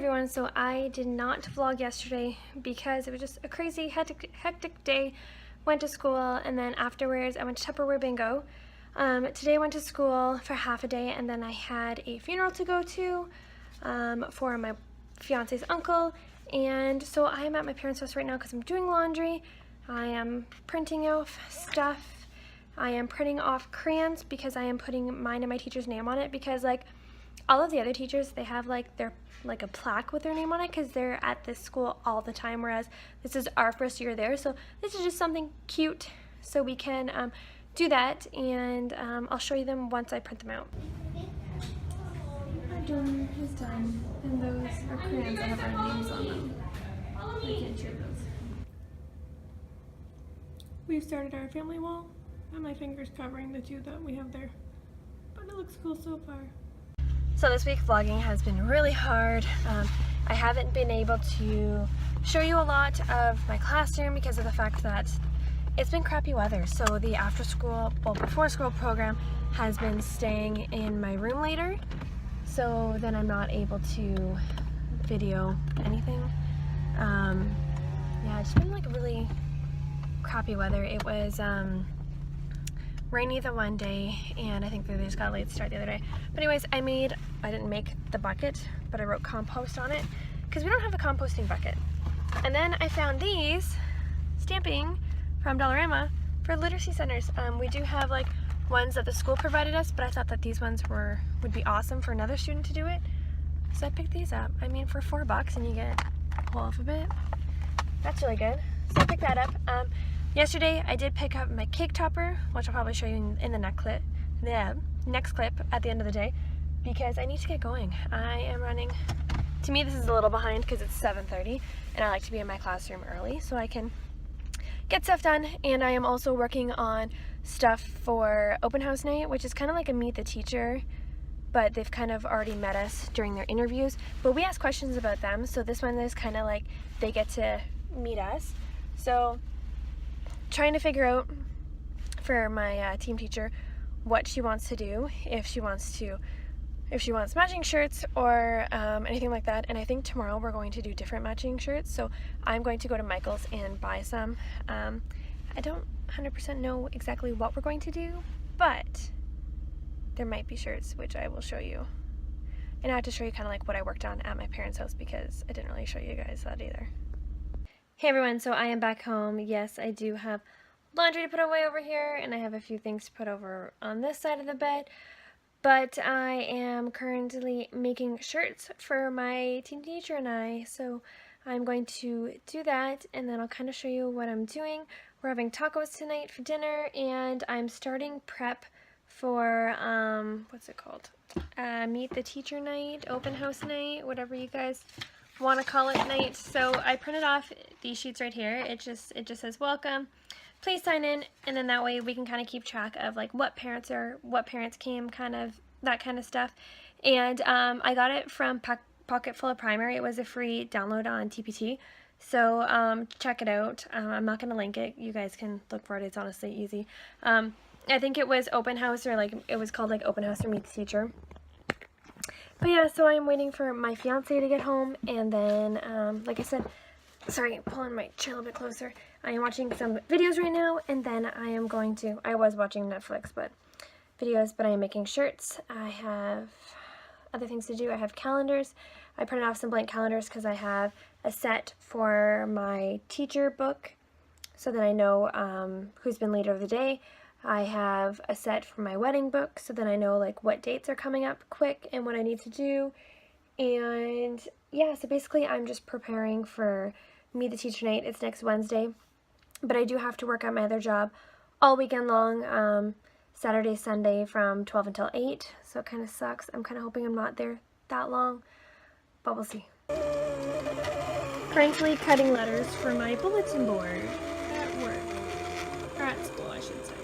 Hey everyone, so I did not vlog yesterday because it was just a crazy hectic day. Went to school and then afterwards I went to Tupperware bingo. Today I went to school for half a day and then I had a funeral to go to for my fiance's uncle, and so I am at my parents' house right now because I'm doing laundry. I am printing off stuff. I am printing off crayons because I am putting mine and my teacher's name on it, because like all of the other teachers, they have like a plaque with their name on it because they're at this school all the time, whereas this is our first year there. So this is just something cute, so we can do that, and I'll show you them once I print them out. Our donor is done, and those are crayons that have our names on them. I can't show those. We've started our family wall, and my finger's covering the two that we have there, but it looks cool so far. So this week vlogging has been really hard. I haven't been able to show you a lot of my classroom because of the fact that it's been crappy weather. So the after school, well, before school program has been staying in my room later. So then I'm not able to video anything. Yeah, it's been like really crappy weather. It was rainy the one day, and I think they just got a late start the other day. But anyways, I didn't make the bucket, but I wrote compost on it because we don't have a composting bucket. And then I found these stamping from Dollarama for literacy centers. We do have like ones that the school provided us, but I thought that these ones would be awesome for another student to do it. So I picked these up. I mean, for $4 and you get a whole alphabet. That's really good. So I picked that up. Yesterday I did pick up my cake topper, which I'll probably show you in the next clip at the end of the day, because I need to get going. I am running, to me this is a little behind because it's 7:30 and I like to be in my classroom early so I can get stuff done. And I am also working on stuff for open house night, which is kind of like a meet the teacher, but they've kind of already met us during their interviews, but we ask questions about them. So this one is kind of like they get to meet us. So trying to figure out for my team teacher what she wants to do, if she wants matching shirts or anything like that. And I think tomorrow we're going to do different matching shirts, so I'm going to go to Michael's and buy some. I don't 100% know exactly what we're going to do, but there might be shirts, which I will show you. And I have to show you kind of like what I worked on at my parents' house because I didn't really show you guys that either. Hey everyone, so I am back home. Yes, I do have laundry to put away over here, and I have a few things to put over on this side of the bed, but I am currently making shirts for my team teacher and I, so I'm going to do that, and then I'll kind of show you what I'm doing. We're having tacos tonight for dinner, and I'm starting prep for, what's it called? Meet the teacher night, open house night, whatever you guys want to call it night. So I printed off these sheets right here. It just says welcome, please sign in, and then that way we can kind of keep track of like what parents came, kind of that kind of stuff. And I got it from Pocket Full of Primer. It was a free download on TPT, so check it out. I'm not gonna link it, you guys can look for it. It's honestly easy. I think it was open house, or like it was called like open house or meet the teacher. But yeah, so I'm waiting for my fiance to get home, and then, like I said, sorry, pulling my chair a little bit closer. I am watching some videos right now, and then I was watching Netflix, but I am making shirts. I have other things to do. I have calendars. I printed off some blank calendars because I have a set for my teacher book, so that I know who's been leader of the day. I have a set for my wedding book, so then I know like what dates are coming up quick and what I need to do. And yeah, so basically I'm just preparing for Meet the Teacher Night. It's next Wednesday, but I do have to work at my other job all weekend long, Saturday, Sunday from 12 until 8, so it kind of sucks. I'm kind of hoping I'm not there that long, but we'll see. Currently cutting letters for my bulletin board at work, or at school I should say.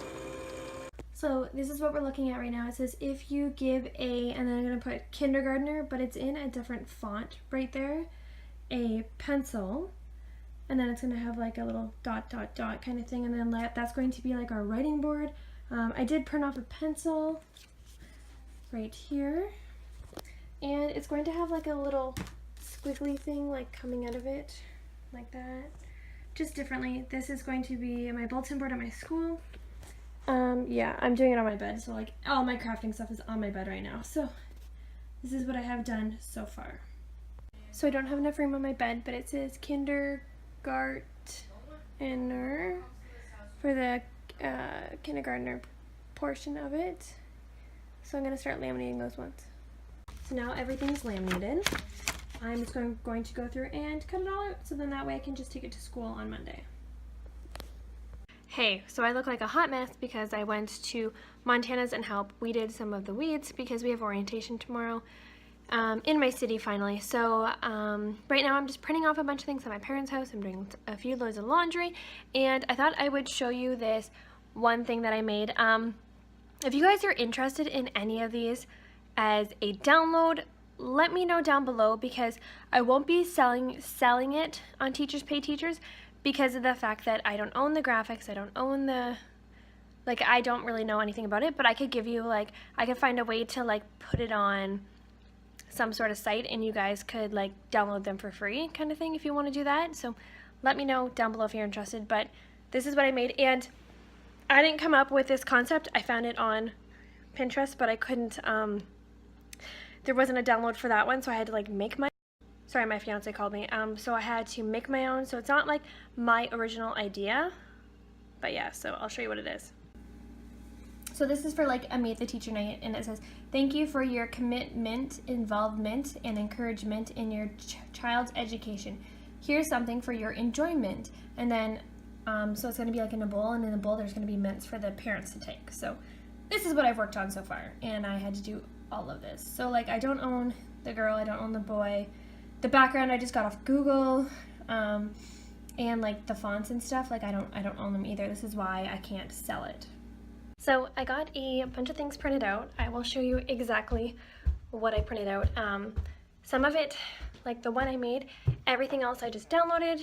So this is what we're looking at right now. It says if you give a, and then I'm going to put kindergartner, but it's in a different font right there, a pencil, and then it's going to have like a little dot dot dot kind of thing, and then that's going to be like our writing board. I did print off a pencil right here, and it's going to have like a little squiggly thing like coming out of it, like that. Just differently. This is going to be my bulletin board at my school. Yeah, I'm doing it on my bed, so like all my crafting stuff is on my bed right now. So this is what I have done so far. So I don't have enough room on my bed, but it says kindergartner for the kindergartner portion of it. So I'm going to start laminating those ones. So now everything's laminated. I'm just going to go through and cut it all out, so then that way I can just take it to school on Monday. Hey, so I look like a hot mess because I went to Montana's and weeded some of the weeds because we have orientation tomorrow in my city finally. So right now I'm just printing off a bunch of things at my parents' house. I'm doing a few loads of laundry, and I thought I would show you this one thing that I made. If you guys are interested in any of these as a download, let me know down below, because I won't be selling it on Teachers Pay Teachers because of the fact that I don't own the graphics, I don't own the, like, I don't really know anything about it, but I could give you, like, I could find a way to, like, put it on some sort of site and you guys could, like, download them for free kind of thing if you want to do that. So let me know down below if you're interested, but this is what I made, and I didn't come up with this concept. I found it on Pinterest, but I couldn't, there wasn't a download for that one, so I had to like make my, sorry, my fiance called me, so I had to make my own, so it's not like my original idea, but yeah, so I'll show you what it is. So this is for like a Meet the Teacher night, and it says, thank you for your commitment, involvement, and encouragement in your child's education. Here's something for your enjoyment. And then, so it's gonna be like in a bowl, and in the bowl there's gonna be mints for the parents to take. So this is what I've worked on so far, and I had to do all of this. So like I don't own the girl, I don't own the boy. The background I just got off Google, and like the fonts and stuff, like I don't own them either. This is why I can't sell it. So I got a bunch of things printed out. I will show you exactly what I printed out. Some of it, like the one I made, everything else I just downloaded.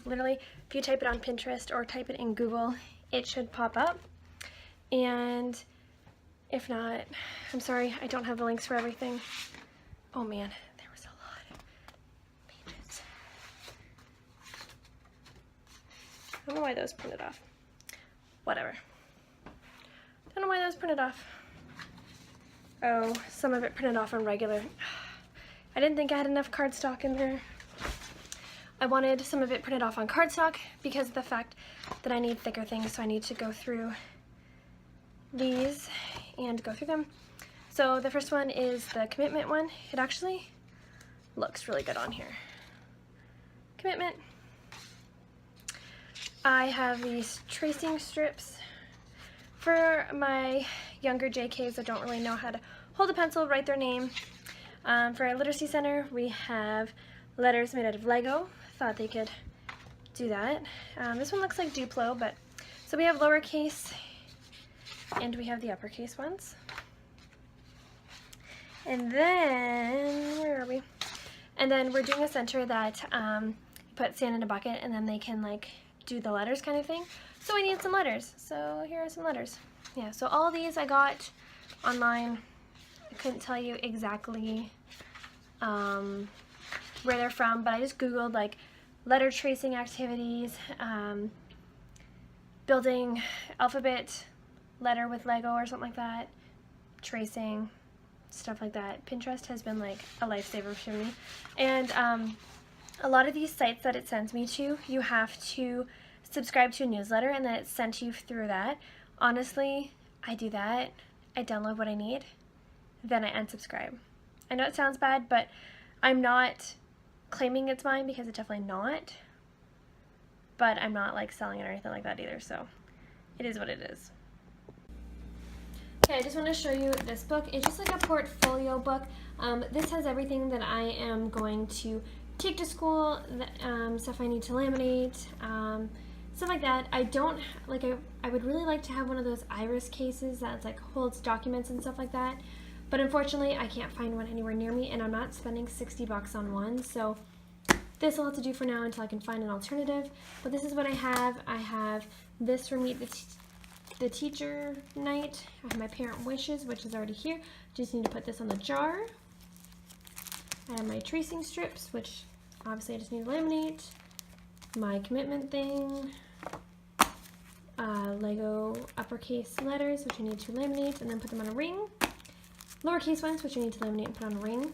Literally, if you type it on Pinterest or type it in Google, it should pop up. And if not, I'm sorry, I don't have the links for everything. Oh man, there was a lot of pages. I don't know why those printed off. Whatever. Don't know why those printed off. Oh, some of it printed off on regular. I didn't think I had enough cardstock in there. I wanted some of it printed off on cardstock because of the fact that I need thicker things, so I need to go through these and go through them. So the first one is the commitment one. It actually looks really good on here. Commitment. I have these tracing strips for my younger JKs that don't really know how to hold a pencil, write their name. For our literacy center, we have letters made out of Lego. Thought they could do that. This one looks like Duplo, but so we have lowercase and we have the uppercase ones. And then, where are we? And then we're doing a center that you put sand in a bucket and then they can like do the letters kind of thing. So we need some letters. So here are some letters. Yeah, so all these I got online. I couldn't tell you exactly where they're from, but I just Googled like letter tracing activities, building alphabet letter with Lego or something like that, tracing, stuff like that. Pinterest has been like a lifesaver for me. And a lot of these sites that it sends me to, you have to subscribe to a newsletter and then it's sent to you through that. Honestly, I do that. I download what I need, then I unsubscribe. I know it sounds bad, but I'm not claiming it's mine because it's definitely not. But I'm not like selling it or anything like that either, so it is what it is. Okay, I just want to show you this book. It's just like a portfolio book. This has everything that I am going to take to school, stuff I need to laminate, stuff like that. I don't, like, I would really like to have one of those iris cases that like holds documents and stuff like that, but unfortunately I can't find one anywhere near me, and I'm not spending 60 bucks on one, so this will have to do for now until I can find an alternative. But this is what I have. I have this for Meet the Teacher night. I have my parent wishes, which is already here. Just need to put this on the jar. I have my tracing strips, which obviously I just need to laminate, my commitment thing, Lego uppercase letters, which I need to laminate and then put them on a ring, lowercase ones, which I need to laminate and put on a ring.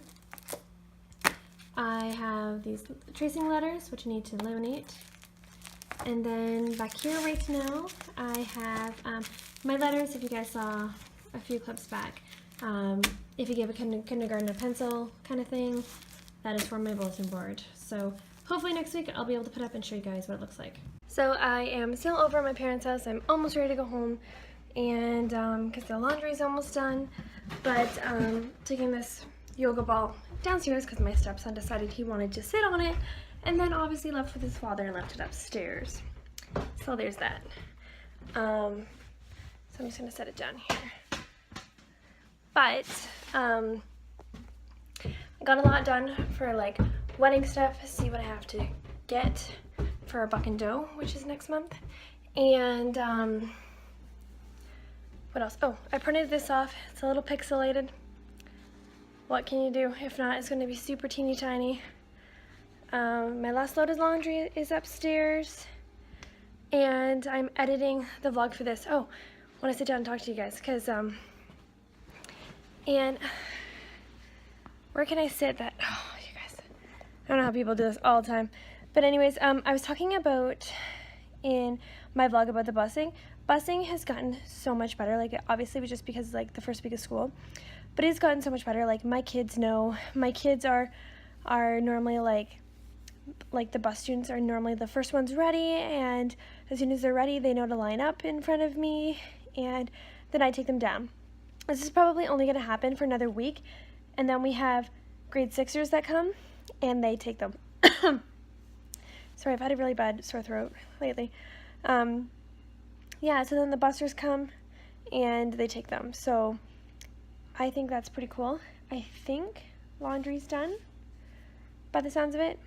I have these tracing letters, which I need to laminate. And then back here right now, I have my letters, if you guys saw a few clips back. If you give a kindergarten a pencil kind of thing, that is for my bulletin board. So hopefully next week I'll be able to put up and show you guys what it looks like. So I am still over at my parents' house. I'm almost ready to go home, and because the laundry is almost done, but taking this yoga ball downstairs because my stepson decided he wanted to sit on it, and then obviously left with his father and left it upstairs. So there's that. So I'm just gonna set it down here. But I got a lot done for like wedding stuff. See what I have to get for a buck and dough, which is next month. And what else? Oh, I printed this off. It's a little pixelated. What can you do? If not, it's going to be super teeny tiny. My last load of laundry is upstairs, and I'm editing the vlog for this. Oh, I want to sit down and talk to you guys because and where can I sit that, oh, you guys, I don't know how people do this all the time. But anyways, I was talking about in my vlog about the busing. Busing has gotten so much better. Like, obviously it was just because like the first week of school, but it's gotten so much better. Like, my kids know, my kids are normally like the bus students are normally the first ones ready, and as soon as they're ready, they know to line up in front of me, and then I take them down. This is probably only going to happen for another week, and then we have grade 6ers that come, and they take them. Sorry, I've had a really bad sore throat lately. Yeah, so then the busers come, and they take them. So I think that's pretty cool. I think laundry's done, by the sounds of it.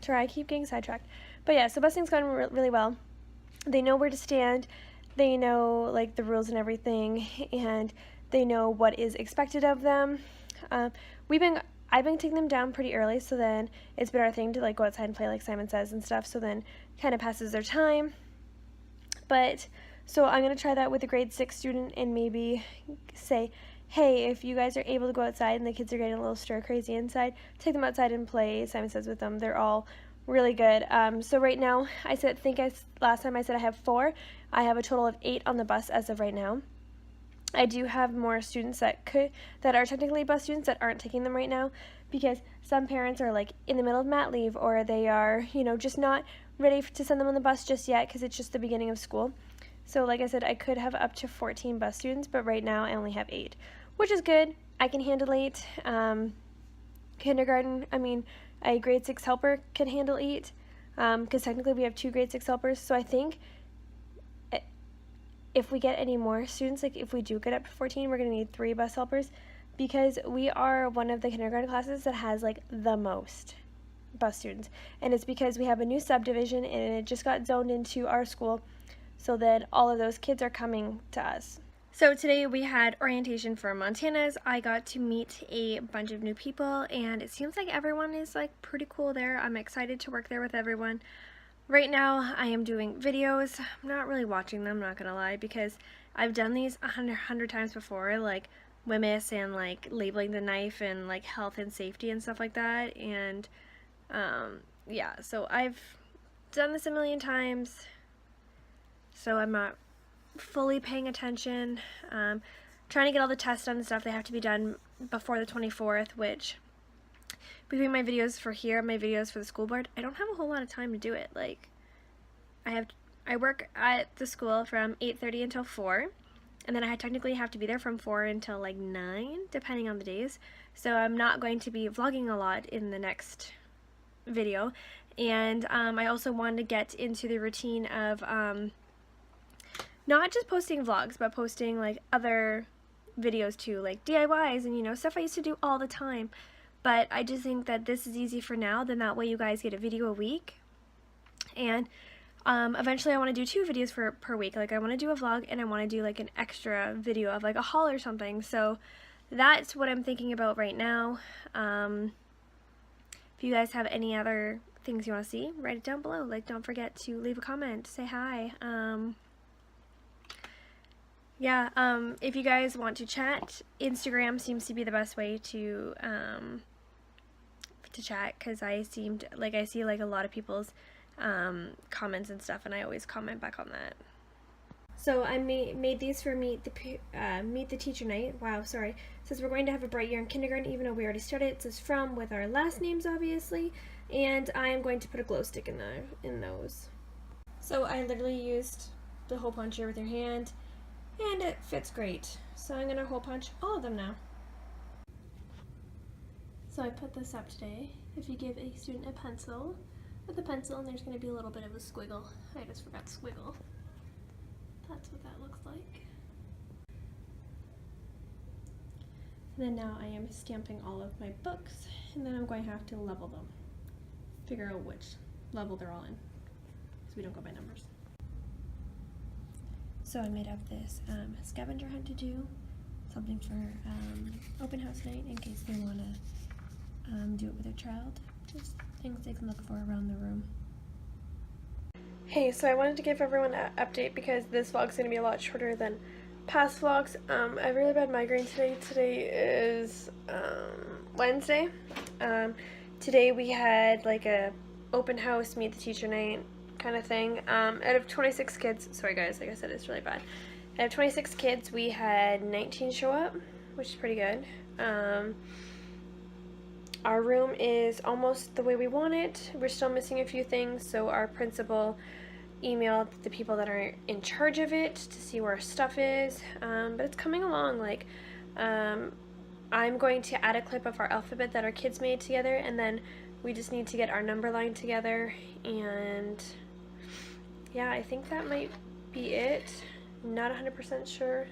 Sorry, I keep getting sidetracked. But yeah, so busing's gone really well. They know where to stand. They know like the rules and everything, and they know what is expected of them. I've been taking them down pretty early, so then it's been our thing to like go outside and play like Simon Says and stuff, so then kind of passes their time. But so I'm going to try that with a grade 6 student and maybe say, hey, if you guys are able to go outside and the kids are getting a little stir crazy inside, take them outside and play Simon Says with them. They're all really good. So right now, last time I said I have 4. I have a total of 8 on the bus as of right now. I do have more students that are technically bus students that aren't taking them right now, because some parents are like in the middle of mat leave, or they are, you know, just not ready to send them on the bus just yet because it's just the beginning of school. So like I said, I could have up to 14 bus students, but right now I only have 8, which is good. I can handle 8. Kindergarten, a grade 6 helper can handle 8, because technically we have 2 grade 6 helpers. So I think if we get any more students, like if we do get up to 14, we're going to need 3 bus helpers, because we are one of the kindergarten classes that has like the most bus students. And it's because we have a new subdivision and it just got zoned into our school, so that all of those kids are coming to us. So today we had orientation for Montana's. I got to meet a bunch of new people, and it seems like everyone is like pretty cool there. I'm excited to work there with everyone. Right now I am doing videos. I'm not really watching them, not gonna lie, because I've done these 100 times before, like WMIS and like labeling the knife and like health and safety and stuff like that. And yeah, so I've done this a million times, so I'm not fully paying attention. Trying to get all the tests done and stuff. They have to be done before the 24th, which between my videos for here and my videos for the school board, I don't have a whole lot of time to do it. Like, I work at the school from 8:30 until 4, and then I technically have to be there from 4 until like 9, depending on the days. So I'm not going to be vlogging a lot in the next video. And I also wanted to get into the routine of not just posting vlogs, but posting like other videos too, like DIYs and, you know, stuff I used to do all the time. But I just think that this is easy for now, then that way you guys get a video a week. And eventually I want to do 2 videos per week. Like, I want to do a vlog and I want to do like an extra video of like a haul or something. So that's what I'm thinking about right now. If you guys have any other things you want to see, write it down below. Like, don't forget to leave a comment, say hi. If you guys want to chat, Instagram seems to be the best way to chat, because I see like a lot of people's comments and stuff, and I always comment back on that. So I made these for Meet the Teacher Night. Wow, sorry. It says we're going to have a bright year in kindergarten, even though we already started. It says from with our last names, obviously, and I am going to put a glow stick in those. So I literally used the hole puncher with your hand, and it fits great. So I'm gonna hole punch all of them now. So I put this up today. If you give a student a pencil with a pencil, and there's gonna be a little bit of a squiggle. I just forgot squiggle. That's what that looks like. And then now I am stamping all of my books, and then I'm going to have to level them. Figure out which level they're all in, because we don't go by numbers. So I made up this scavenger hunt to do, something for open house night in case they want to do it with their child. Just things they can look for around the room. Hey, so I wanted to give everyone an update because this vlog's going to be a lot shorter than past vlogs. I have really bad migraine today. Today is Wednesday. Today we had like a open house meet the teacher night kind of thing. Out of 26 kids, sorry guys, like I said, it's really bad. Out of 26 kids, we had 19 show up, which is pretty good. Our room is almost the way we want it. We're still missing a few things, so our principal emailed the people that are in charge of it to see where our stuff is, but it's coming along. Like, I'm going to add a clip of our alphabet that our kids made together, and then we just need to get our number line together, and yeah, I think that might be it. Not 100% sure.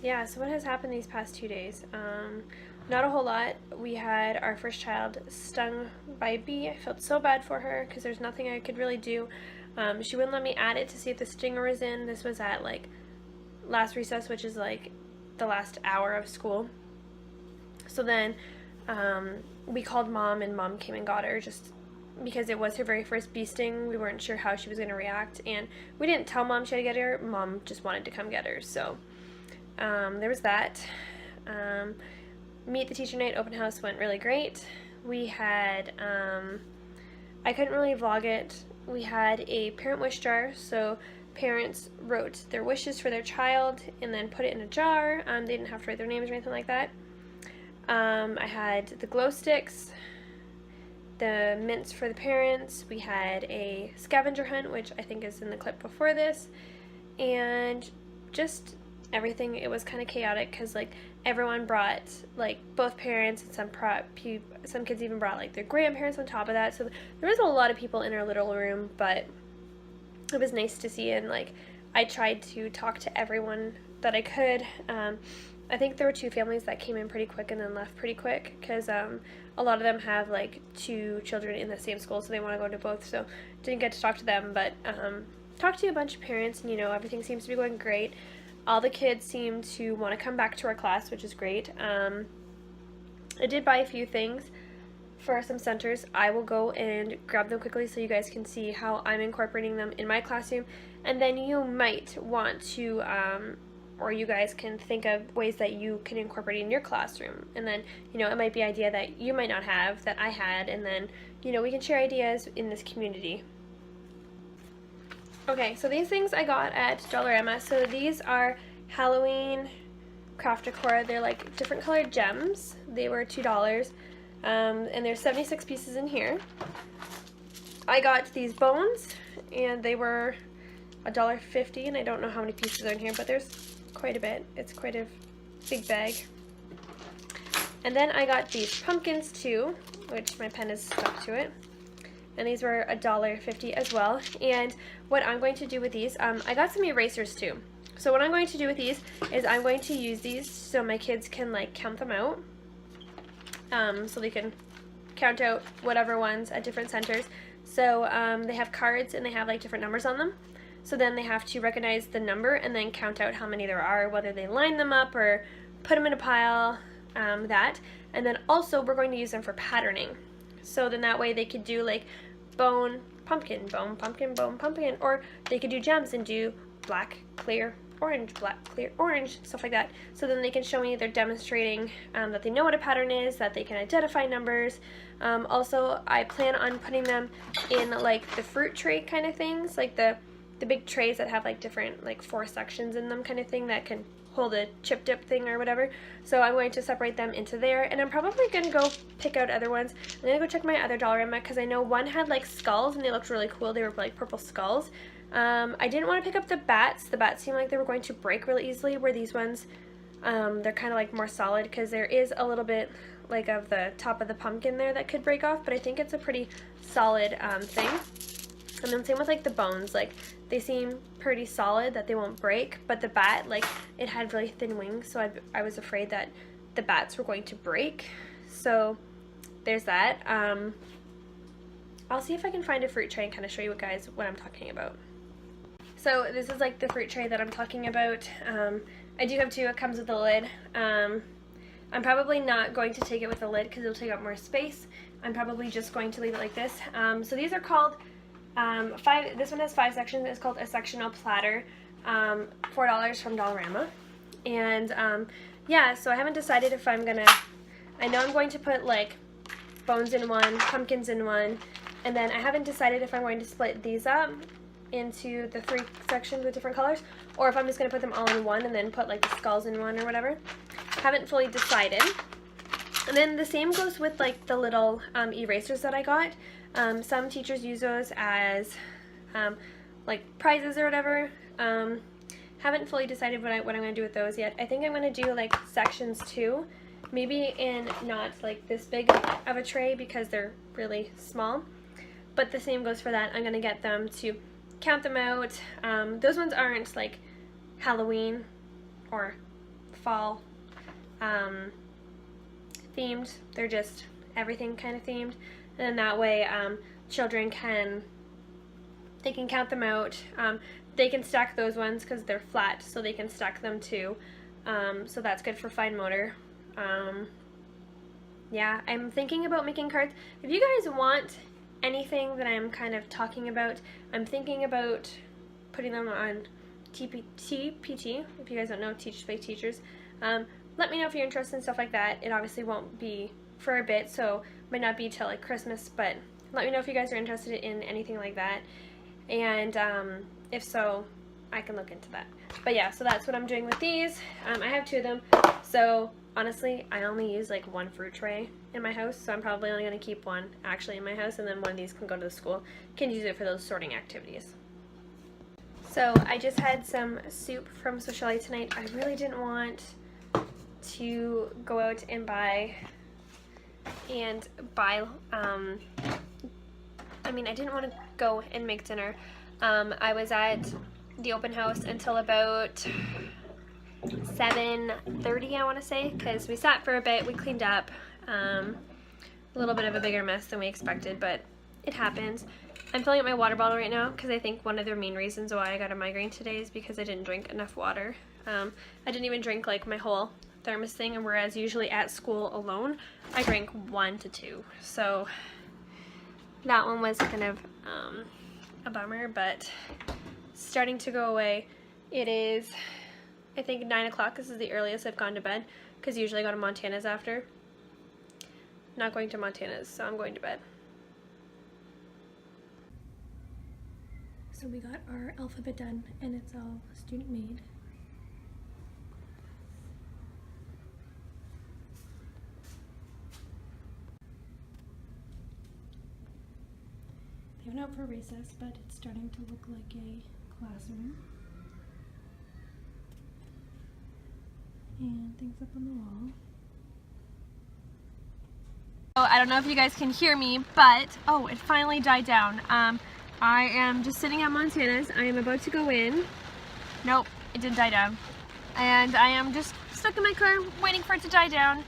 Yeah, so what has happened these past 2 days? Not a whole lot. We had our first child stung by a bee. I felt so bad for her because there's nothing I could really do. She wouldn't let me add it to see if the stinger was in. This was at like last recess, which is like the last hour of school. So then we called mom, and mom came and got her just because it was her very first bee sting. We weren't sure how she was going to react, and we didn't tell mom she had to get her. Mom just wanted to come get her. So there was that. Meet the Teacher Night open house went really great. We had, I couldn't really vlog it. We had a parent wish jar, so parents wrote their wishes for their child and then put it in a jar. They didn't have to write their names or anything like that. I had the glow sticks, the mints for the parents. We had a scavenger hunt, which I think is in the clip before this, and just everything. It was kind of chaotic because like everyone brought like both parents, and some kids even brought like their grandparents on top of that. So there was a lot of people in our little room, but it was nice to see, and like I tried to talk to everyone that I could. I think there were 2 families that came in pretty quick and then left pretty quick because a lot of them have like 2 children in the same school, so they want to go to both, so didn't get to talk to them, but talked to a bunch of parents, and everything seems to be going great. All the kids seem to want to come back to our class, which is great. I did buy a few things for some centers. I will go and grab them quickly so you guys can see how I'm incorporating them in my classroom, and then you might want to or you guys can think of ways that you can incorporate in your classroom, and then it might be an idea that you might not have that I had, and then we can share ideas in this community. Okay, so these things I got at Dollarama. So these are Halloween craft decor. They're like different colored gems. They were $2, and there's 76 pieces in here. I got these bones, and they were $1.50, and I don't know how many pieces are in here, but there's quite a bit. It's quite a big bag. And then I got these pumpkins too, which my pen is stuck to it. And these were $1.50 as well. And what I'm going to do with these, I got some erasers too. So what I'm going to do with these is I'm going to use these so my kids can like count them out. So they can count out whatever ones at different centers. So they have cards and they have like different numbers on them. So then they have to recognize the number and then count out how many there are, whether they line them up or put them in a pile, that. And then also we're going to use them for patterning. So then that way they could do like bone, pumpkin, bone, pumpkin, bone, pumpkin, or they could do gems and do black, clear, orange, black, clear, orange, stuff like that. So then they can show me they're demonstrating that they know what a pattern is, that they can identify numbers. Also, I plan on putting them in like the fruit tray kind of things, like the big trays that have like different like 4 sections in them kind of thing that can hold a chip dip thing or whatever. So I'm going to separate them into there, and I'm probably going to go pick out other ones. I'm going to go check my other Dollarama because I know one had like skulls and they looked really cool. They were like purple skulls. I didn't want to pick up the bats. The bats seemed like they were going to break really easily, where these ones, they're kind of like more solid because there is a little bit like of the top of the pumpkin there that could break off, but I think it's a pretty solid thing. And then same with like the bones, like they seem pretty solid that they won't break, but the bat, like it had really thin wings, so I was afraid that the bats were going to break. So there's that. I'll see if I can find a fruit tray and kind of show you guys what I'm talking about. So this is like the fruit tray that I'm talking about. I do have 2. It comes with a lid. I'm probably not going to take it with a lid because it'll take up more space. I'm probably just going to leave it like this. So these are called this one has 5 sections. It's called a sectional platter. $4 from Dollarama. And yeah, so I haven't decided if I'm gonna, I know I'm going to put like bones in one, pumpkins in one, and then I haven't decided if I'm going to split these up into the 3 sections with different colors, or if I'm just going to put them all in one and then put like the skulls in one or whatever. Haven't fully decided. And then the same goes with like the little erasers that I got. Some teachers use those as like prizes or whatever. Haven't fully decided what I'm going to do with those yet. I think I'm going to do like sections 2, maybe in not like this big of a tray because they're really small, but the same goes for that. I'm going to get them to count them out. Those ones aren't like Halloween or fall themed. They're just everything kind of themed, and then that way children can count them out. They can stack those ones because they're flat, so they can stack them too. So that's good for fine motor. Yeah, I'm thinking about making cards. If you guys want anything that I'm kind of talking about, I'm thinking about putting them on TPT, if you guys don't know, Teach by Teachers. Let me know if you're interested in stuff like that. It obviously won't be for a bit, so might not be till like Christmas, but let me know if you guys are interested in anything like that, and if so, I can look into that. But yeah, so that's what I'm doing with these. I have 2 of them, so honestly, I only use like 1 fruit tray in my house, so I'm probably only going to keep 1 actually in my house, and then one of these can go to the school. Can use it for those sorting activities. So I just had some soup from Socialite tonight. I really didn't want to go out and buy I mean, I didn't want to go and make dinner. I was at the open house until about 7:30, I want to say, because we sat for a bit, we cleaned up, a little bit of a bigger mess than we expected, but it happens. I'm filling up my water bottle right now because I think one of the main reasons why I got a migraine today is because I didn't drink enough water. I didn't even drink like my whole thermos thing, and whereas usually at school alone I drank 1 to 2, so that one was kind of a bummer, but starting to go away. It is, I think, 9 o'clock. This is the earliest I've gone to bed because usually I go to Montana's after. Not going to Montana's, so I'm going to bed. So we got our alphabet done, and it's all student made. They have it out for recess, but it's starting to look like a classroom. And things up on the wall. Oh, I don't know if you guys can hear me, but oh, it finally died down. I am just sitting at Montana's. I am about to go in. Nope, it didn't die down. And I am just stuck in my car waiting for it to die down.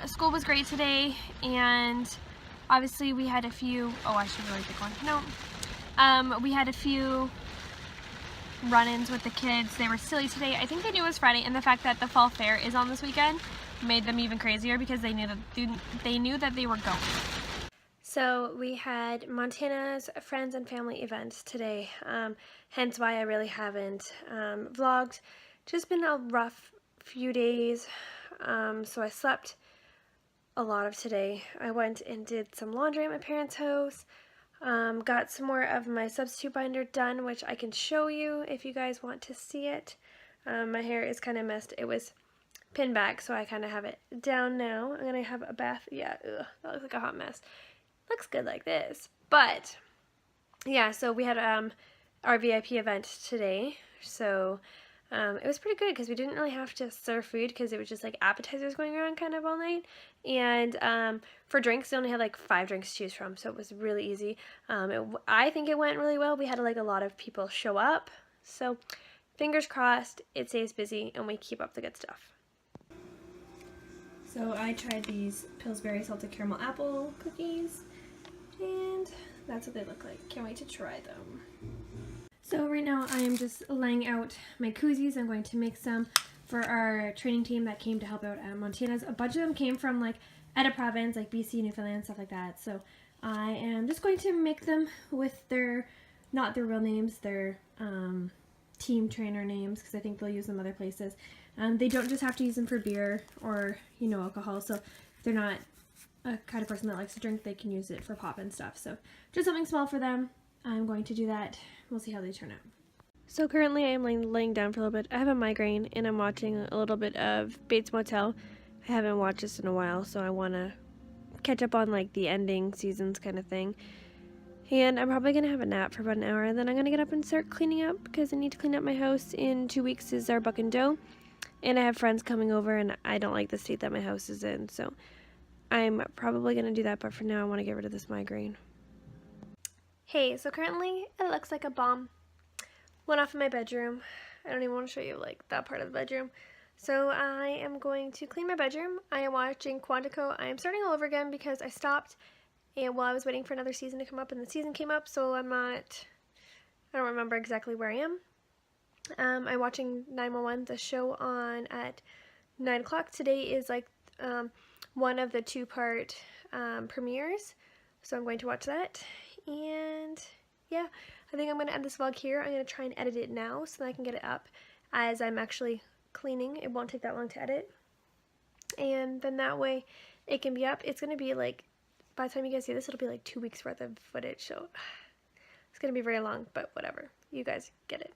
School was great today, and obviously we had a few, oh, I should really pick one. No. We had a few run-ins with the kids. They were silly today. I think they knew it was Friday, and the fact that the fall fair is on this weekend. made them even crazier because they knew that they were going. So we had Montana's Friends and Family event today, hence why I really haven't vlogged. Just been a rough few days, so I slept a lot of today. I went and did some laundry at my parents' house, got some more of my substitute binder done, which I can show you if you guys want to see it. My hair is kind of messed. It was pinned back, so I kind of have it down now. I'm gonna have a bath. Yeah, ugh, that looks like a hot mess. Looks good like this, but yeah, so we had our VIP event today, so it was pretty good because we didn't really have to serve food because it was just like appetizers going around kind of all night, and for drinks they only had like 5 drinks to choose from, so it was really easy. I think it went really well. We had like a lot of people show up, so fingers crossed it stays busy and we keep up the good stuff. So I tried these Pillsbury salted caramel apple cookies, and that's what they look like. Can't wait to try them. So right now I am just laying out my koozies. I'm going to make some for our training team that came to help out at Montana's. A bunch of them came from like Edda province, like BC, Newfoundland, stuff like that. So I am just going to make them with not their real names, their team trainer names, because I think they'll use them other places. They don't just have to use them for beer or, alcohol. So if they're not a kind of person that likes to drink, they can use it for pop and stuff. So just something small for them. I'm going to do that. We'll see how they turn out. So currently I am laying down for a little bit. I have a migraine and I'm watching a little bit of Bates Motel. I haven't watched this in a while, so I want to catch up on like the ending seasons kind of thing. And I'm probably going to have a nap for about an hour, and then I'm going to get up and start cleaning up because I need to clean up my house. In 2 weeks is our buck and dough, and I have friends coming over and I don't like the state that my house is in, so I'm probably going to do that, but for now I want to get rid of this migraine. Hey, so currently it looks like a bomb went off in my bedroom. I don't even want to show you like that part of the bedroom. So I am going to clean my bedroom. I am watching Quantico. I am starting all over again because I stopped and while I was waiting for another season to come up, and the season came up, so I don't remember exactly where I am. I'm watching 911, the show on at 9 o'clock. Today is like one of the 2-part premieres, so I'm going to watch that. And yeah, I think I'm going to end this vlog here. I'm going to try and edit it now so that I can get it up as I'm actually cleaning. It won't take that long to edit, and then that way it can be up. It's going to be like, by the time you guys see this, it'll be like 2 weeks worth of footage, so it's going to be very long, but whatever. You guys get it.